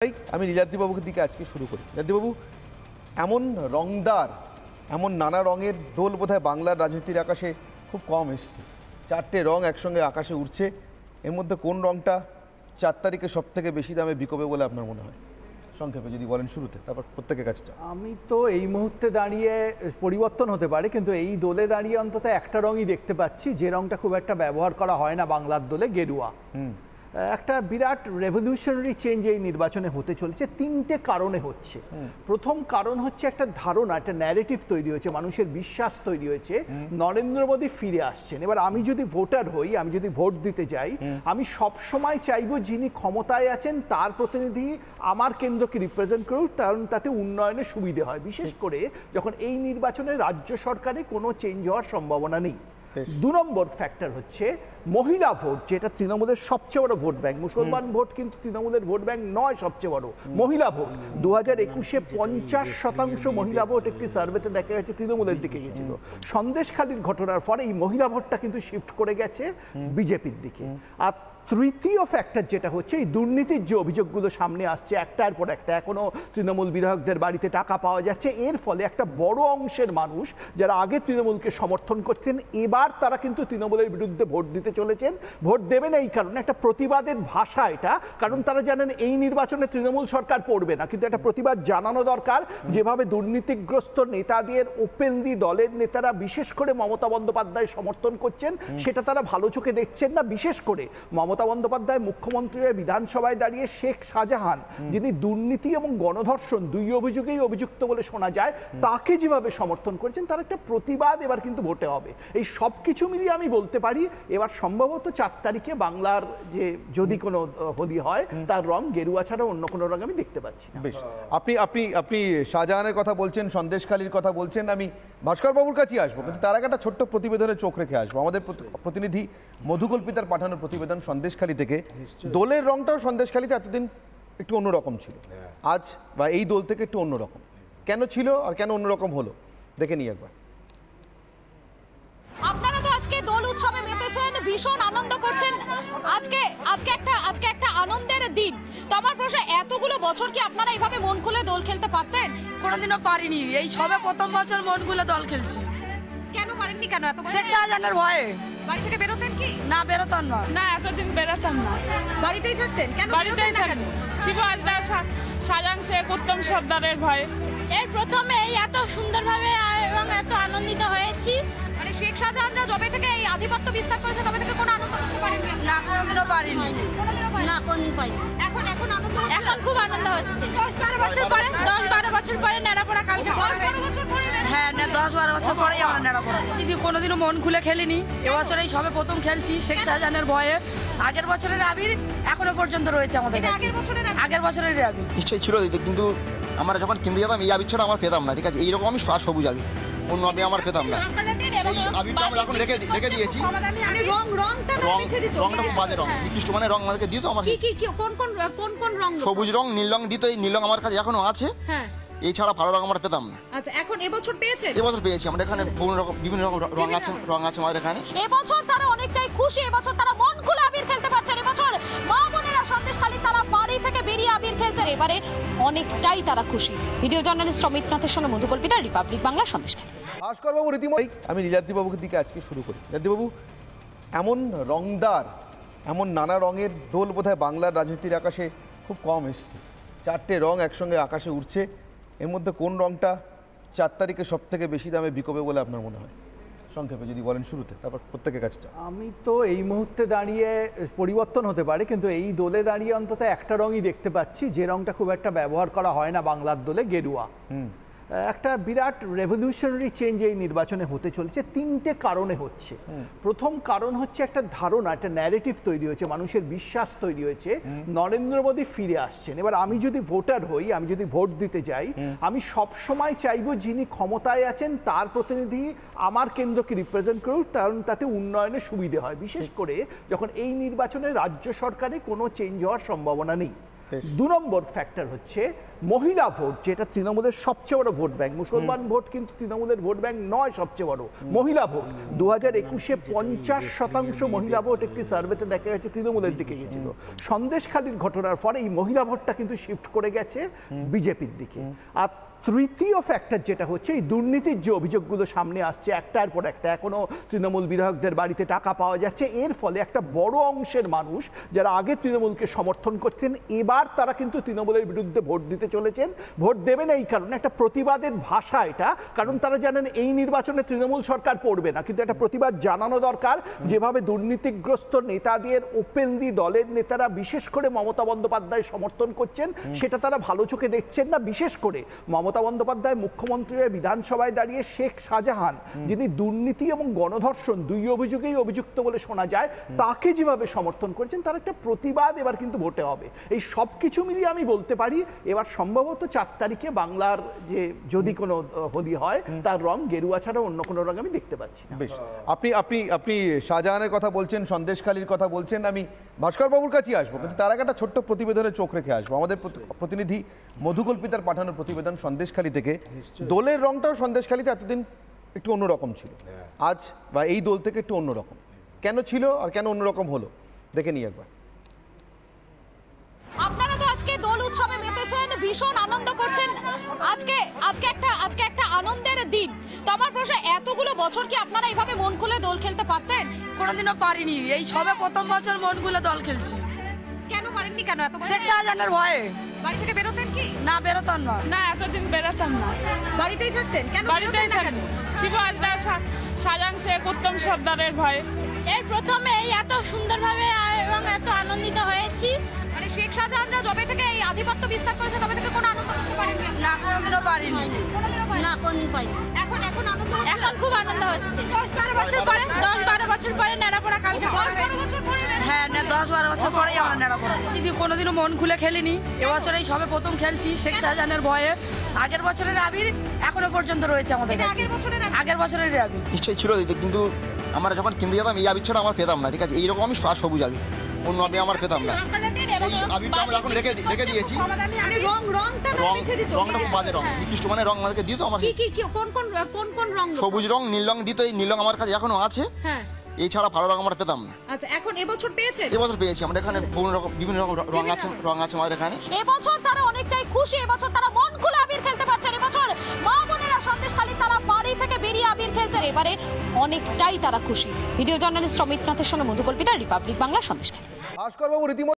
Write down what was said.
আমি নীলাদ্রিবাবুর দিকে আজকে শুরু করি। নীলাদ্রিবাবু, এমন রংদার, এমন নানা রঙের দোল বোধহয় বাংলার রাজনীতির আকাশে খুব কম এসছে। চারটে রং একসঙ্গে আকাশে উঠছে, এর মধ্যে কোন রংটা 4 তারিখে সব থেকে বেশি দামে বিকবে বলে আপনার মনে হয়? সংক্ষেপে যদি বলেন শুরুতে, তারপর প্রত্যেকের কাছে। আমি তো এই মুহূর্তে দাঁড়িয়ে পরিবর্তন হতে পারে, কিন্তু এই দোলে দাঁড়িয়ে অন্তত একটা রঙই দেখতে পাচ্ছি, যে রংটা খুব একটা ব্যবহার করা হয় না বাংলার দোলে, গেরুয়া। একটা বিরাট রেভলিউশনারি চেঞ্জ এই নির্বাচনে হতে চলেছে। 3টে কারণে হচ্ছে। প্রথম কারণ হচ্ছে একটা ধারণা, একটা ন্যারেটিভ তৈরি হয়েছে, মানুষের বিশ্বাস তৈরি হয়েছে নরেন্দ্র মোদী ফিরে আসছেন। এবার আমি যদি ভোটার হই, আমি যদি ভোট দিতে যাই, আমি সব সময় চাইবো যিনি ক্ষমতায় আছেন তার প্রতিনিধি আমার কেন্দ্রকে রিপ্রেজেন্ট করুক, কারণ তাতে উন্নয়নের সুবিধে হয়, বিশেষ করে যখন এই নির্বাচনে রাজ্য সরকারে কোনো চেঞ্জ হওয়ার সম্ভাবনা নেই। 2 নম্বর ফ্যাক্টর হচ্ছে মহিলা ভোট, যেটা তৃণমূলের সবচেয়ে বড় ভোট ব্যাংক। মুসলমান ভোট কিন্তু তৃণমূলের ভোট ব্যাংক নয়, সবচেয়ে বড় মহিলা ভোট। 2021-এ 50% মহিলা ভোট একটি সার্ভেতে দেখা গেছে তৃণমূলের দিকে গেছিল। সন্দেশখালীর ঘটনার পরে এই মহিলা ভোটটা কিন্তু শিফট করে গেছে বিজেপির দিকে। আর তৃতীয় ফ্যাক্টর যেটা হচ্ছে, এই দুর্নীতির যে অভিযোগগুলো সামনে আসছে একটার পর একটা, এখনো তৃণমূল বিধায়কদের বাড়িতে টাকা পাওয়া যাচ্ছে, এর ফলে একটা বড় অংশের মানুষ যারা আগে তৃণমূলকে সমর্থন করতেন, এবার তারা কিন্তু তৃণমূলের বিরুদ্ধে ভোট দিতে চলেছেন। ভোট দেবেন এই কারণে, একটা প্রতিবাদের ভাষা এটা, কারণ তারা জানেন এই নির্বাচনে তৃণমূল সরকার পড়বে না, কিন্তু একটা প্রতিবাদ জানানো দরকার। যেভাবে দুর্নীতিগ্রস্ত নেতাদের ওপেনলি দলের নেতারা, বিশেষ করে মমতা বন্দ্যোপাধ্যায় সমর্থন করছেন, সেটা তারা ভালো চোখে দেখছেন না। বিশেষ করে মমতা বন্দ্যোপাধ্যায় মুখ্যমন্ত্রী হয়ে বিধানসভায় দাঁড়িয়ে শেখ শাহজাহান, যিনি দুর্নীতি এবং গণধর্ষণ 2 অভিযোগেই অভিযুক্ত বলে শোনা যায়, তাকে যেভাবে সমর্থন করেছেন, তার একটা প্রতিবাদ এবার কিন্তু ভোটে হবে। এই সব কিছু মিলিয়ে আমি বলতে পারি এবার সম্ভবত 4 তারিখে বাংলার যে যদি কোনো হোলি হয়, তার রং গেরুয়া ছাড়া অন্য কোনো রং আমি দেখতে পাচ্ছি না। বেশ, আপনি শাহজাহানের কথা বলছেন, সন্দেশখালীর কথা বলছেন, আমি ভাস্কর বাবুর কাছেই আসবো, কিন্তু তার আগে একটা ছোট্ট প্রতিবেদনে চোখ রেখে আসবো। আমাদের প্রতিনিধি মধুকল্পিতার পাঠানো প্রতিবেদন সন্দেশখালী থেকে। দোলের রংটাও সন্দেশখালীতে এতদিন একটু অন্যরকম ছিল, আজ বা এই দোল থেকে একটু অন্যরকম। কেন ছিল আর কেন অন্যরকম হলো, দেখে নিই একবার। আপনারা তো আজকে দোল উৎসবে মেতেছেন, ভীষণ আনন্দ করছেন। আজকে একটা আনন্দের দিন। তো আমার প্রশ্ন, এতগুলো বছর কি আপনারা এইভাবে মন খুলে দোল খেলতে পারতেন? কোনোদিনও পারিনি, এই সবে প্রথম বছর মন খুলে দোল খেলছি। কেন পারেননি? কেন? এত শেখ শাহজাহানের ভয়ে। বাড়ি থেকে বেরোতেন কি? না, বেরোতাম না। না, এতদিন বেরোতাম না, বাড়িতেই থাকতেন? কেন বাড়িতেই থাকি। শিবু হাজরা, শাহজাহান শেখ, উত্তম সর্দারের ভয়ে। এর প্রথমে এই এত সুন্দরভাবে এবং এত আনন্দিত হয়েছি, মানে শেখ শাহজাহানরা যবে থেকে এই আধিপত্য বিস্তার করেছে তবে থেকে কোনো আনন্দ করতে পারেননি? না, কোনোদিনও পারিনি। না, কোনদিন পাইনি। এখন আনন্দ, এখন খুব আনন্দ হচ্ছে। 10-12 বছর পরে, 10-12 বছর পরে নেড়াপড়া। কালকে 10-12 বছর পরে? হ্যাঁ, 10-12 বছর পরেই আমরা নেড়াপড়া। কিন্তু কোনোদিনও মন খুলে খেলিনি, এবছর এই সবে প্রথম খেলছি শেখ শাহজাহানের ভয়ে। আগের বছরের আবির এখনো পর্যন্ত রয়েছে আমাদের কাছে। আগের বছরের আবির নিশ্চয়ই ছিল, কিন্তু আমরা যখন কিনতে যেতাম এই আবির ছাড়া আমার পেতাম না। ঠিক আছে, এইরকম আমি সবুজ আবির, অন্য আবির আমার পেতাম না। আবিরটা আমরা এখন রেখে দিয়েছি। রংটা খুব বাজে রং, নির্দিষ্ট মানে রং আমাদেরকে দিত। আমার কোন রং? সবুজ রং, নীল রং দিত। এই নীল রং আমার কাছে এখনো আছে। হ্যাঁ, এছাড়া ভালো রং আমরা পেতাম না। আচ্ছা, এখন এবছর পেয়েছেন? এবছর পেয়েছি আমরা। এখানে বিভিন্ন রকম রং আছে আমাদের এখানে। এবছর তারা অনেকটাই খুশি, এবছর তারা মন খুলে আবির খেলতে পারছেন। এবছর মা বোনেরা সন্দেশখালী তারা বাড়ি থেকে বেরিয়ে আবির খেলছেন, এবারে অনেকটাই তারা খুশি। ভিডিও জার্নালিস্ট অমিত নাথের সঙ্গে মধুকল্পিতা, রিপাবলিক বাংলা, সন্দেশখালী। ভাস্কর বাবু, রীতিমতো আমি নীলাদ্রিবাবুর দিকে আজকে শুরু করি। নীলাদ্রিবাবু, এমন রংদার, এমন নানা রঙের দোল বোধহয় বাংলার রাজনীতির আকাশে খুব কম এসছে। 4টে রং একসঙ্গে আকাশে উঠছে, এর মধ্যে কোন রংটা 4 তারিখে সব থেকে বেশি দামে বিকবে বলে আপনার মনে হয়? সংক্ষেপে যদি বলেন শুরুতে, তারপর প্রত্যেকের কাছে। আমি তো এই মুহূর্তে দাঁড়িয়ে পরিবর্তন হতে পারে, কিন্তু এই দোলে দাঁড়িয়ে অন্তত একটা রঙই দেখতে পাচ্ছি, যে রংটা খুব একটা ব্যবহার করা হয় না বাংলার দোলে, গেরুয়া। একটা বিরাট রেভলিউশনারি চেঞ্জ এই নির্বাচনে হতে চলেছে। 3টে কারণে হচ্ছে। প্রথম কারণ হচ্ছে একটা ধারণা, একটা ন্যারেটিভ তৈরি হয়েছে, মানুষের বিশ্বাস তৈরি হয়েছে নরেন্দ্র মোদী ফিরে আসছেন। এবার আমি যদি ভোটার হই, আমি যদি ভোট দিতে যাই, আমি সব সময় চাইবো যিনি ক্ষমতায় আছেন তার প্রতিনিধি আমার কেন্দ্রকে রিপ্রেজেন্ট করুক, কারণ তাতে উন্নয়নের সুবিধে হয়, বিশেষ করে যখন এই নির্বাচনে রাজ্য সরকারে কোনো চেঞ্জ হওয়ার সম্ভাবনা নেই। দু নম্বর ফ্যাক্টর হচ্ছে মহিলা ভোট, যেটা তৃণমূলের সবচেয়ে বড় ভোট ব্যাংক। মুসলমান ভোট কিন্তু তৃণমূলের ভোট ব্যাংক নয় সবচেয়ে বড়, মহিলা ভোট। 2021-এ 50% মহিলা ভোট একটি সার্ভেতে দেখা গেছে তৃণমূলের দিকে গেছিল। সন্দেশখালীর ঘটনার পরে এই মহিলা ভোটটা কিন্তু শিফট করে গেছে বিজেপির দিকে। আর তৃতীয় ফ্যাক্টর যেটা হচ্ছে এই দুর্নীতির যে অভিযোগগুলো সামনে আসছে একটার পর একটা, এখনো তৃণমূল বিধায়কদের বাড়িতে টাকা পাওয়া যাচ্ছে, এর ফলে একটা বড় অংশের মানুষ যারা আগে তৃণমূলকে সমর্থন করতেন এবার তারা কিন্তু তৃণমূলের বিরুদ্ধে ভোট দিতে চলেছেন। ভোট দেবেন এই কারণে, একটা প্রতিবাদের ভাষা এটা, কারণ তারা জানেন এই নির্বাচনে তৃণমূল সরকার পড়বে না, কিন্তু একটা প্রতিবাদ জানানো দরকার। যেভাবে দুর্নীতিগ্রস্ত নেতাদের ওপেনলি দলের নেতারা বিশেষ করে মমতা বন্দ্যোপাধ্যায় সমর্থন করছেন সেটা তারা ভালো চোখে দেখছেন না। বিশেষ করে মমতা বন্দ্যোপাধ্যায় মুখ্যমন্ত্রী হয়ে বিধানসভায় দাঁড়িয়ে শেখ শাহজাহান, যিনি দুর্নীতি এবং গণধর্ষণ দুই অভিযোগেই অভিযুক্ত বলে শোনা যায়, তাকে যেভাবে সমর্থন করেছেন তার একটা প্রতিবাদ এবার কিন্তু ভোটে হবে। এই সব কিছু মিলিয়ে আমি বলতে পারি এবার সম্ভবত 4 তারিখে বাংলার যে যদি কোনো হোলি হয় তার রং গেরুয়া ছাড়া অন্য কোনো রং আমি দেখতে পাচ্ছি না। বেশ, আপনি আপনি আপনি শাহজাহানের কথা বলছেন, সন্দেশখালীর কথা বলছেন, আমি ভাস্কর বাবুর কাছেই আসবো, কিন্তু তার আগে একটা ছোট্ট প্রতিবেদনে চোখ রেখে আসবো। আমাদের প্রতিনিধি মধুকল্পিতার পাঠানো প্রতিবেদন সন্দেশখালী থেকে। দোলের রংটাও সন্দেশখালীতে এতদিন একটু অন্যরকম ছিল, আজ বা এই দোল থেকে একটু অন্যরকম। কেন ছিল আর কেন অন্যরকম হলো দেখে নিই একবার। আপনারা তো আজকে দোল উৎসবে মেতেছেন, ভীষণ আনন্দ করছেন। আজকে একটা আনন্দের দিন। তো আমার প্রশ্ন, এতগুলো বছর কি আপনারা এইভাবে মন খুলে দোল খেলতে পারতেন? কোনোদিনও পারিনি, এই সবে প্রথম বছর মন খুলে দল খেলছি। কেন পারেননি? কেন? এত শেখ শাহজাহানের ভয়ে বাড়ি থেকে বেরোতেন কি? না, বেরোতাম না। না, এতদিন বেরোতাম না, বাড়িতেই থাকতেন? কেন বাড়িতেই বেরোতেন না কেন? থাকতাম। শিবু হাজরা, শাহজাহান শেখ, উত্তম সর্দারের ভয়ে। এই প্রথমে এই এত সুন্দরভাবে এবং এত আনন্দিত হয়েছি। মানে শেখ শাহজাহানরা যবে থেকে এই আধিপত্য বিস্তার করেছে তবে থেকে কোনো আনন্দ করতে পারেননি? না, কোনোদিনও পারিনি। না, কোনদিন পাইনি। এখন আনন্দ হচ্ছে? এখন খুব আনন্দ হচ্ছে। 10-12 বছর পরে, 10-12 বছর পরে নেড়াপড়া কালকে 10-12 বছর পরে। হ্যাঁ, 10-12 বছর পরেই আমরা নেড়াপড়া। দিদি কোনোদিনও মন খুলে খেলিনি, এবছর এই সবে প্রথম খেলছি শেখ শাহজাহানের ভয়ে। আগের বছরের আবির এখনো পর্যন্ত রয়েছে আমাদের কাছে। আগের বছরের আবির নিশ্চয়ই ছিল দিদি, কিন্তু আমরা যখন কিনতে যেতাম এই আবির ছাড়া আমার পেতাম না, ঠিক আছে? এইরকম আমি সবুজ আবির, অন্য আবির আমার পেতাম না। এই আবিরটা আমরা এখন রেখে দিয়েছি। রংটা খুব বাজে রং, নির্দিষ্ট মানে রং আমাদেরকে দিত। আমার কোন রং? সবুজ রং, নীল রং দিত। এই নীল রং আমার কাছে এখনো আছে। হ্যাঁ, এছাড়া ভালো রং আমরা পেতাম না। আচ্ছা, এখন এবছর পেয়েছেন? এবছর পেয়েছি আমরা। এখানে বিভিন্ন রকম রং আছে আমাদের এখানে। এবছর তারা অনেকটাই খুশি, এবছর তারা মন খুলে আবির খেলতে পারছেন। এবছর মা বোনেরা সন্দেশখালী তারা বাড়ি থেকে বেরিয়ে আবির খেলছেন, এবারে অনেকটাই তারা খুশি। ভিডিও জার্নালিস্ট অমিত নাথের সঙ্গে মধুকল্পিতা, রিপাবলিক বাংলা, সন্দেশখালী। ভাস্কর বাবু রীতিমতো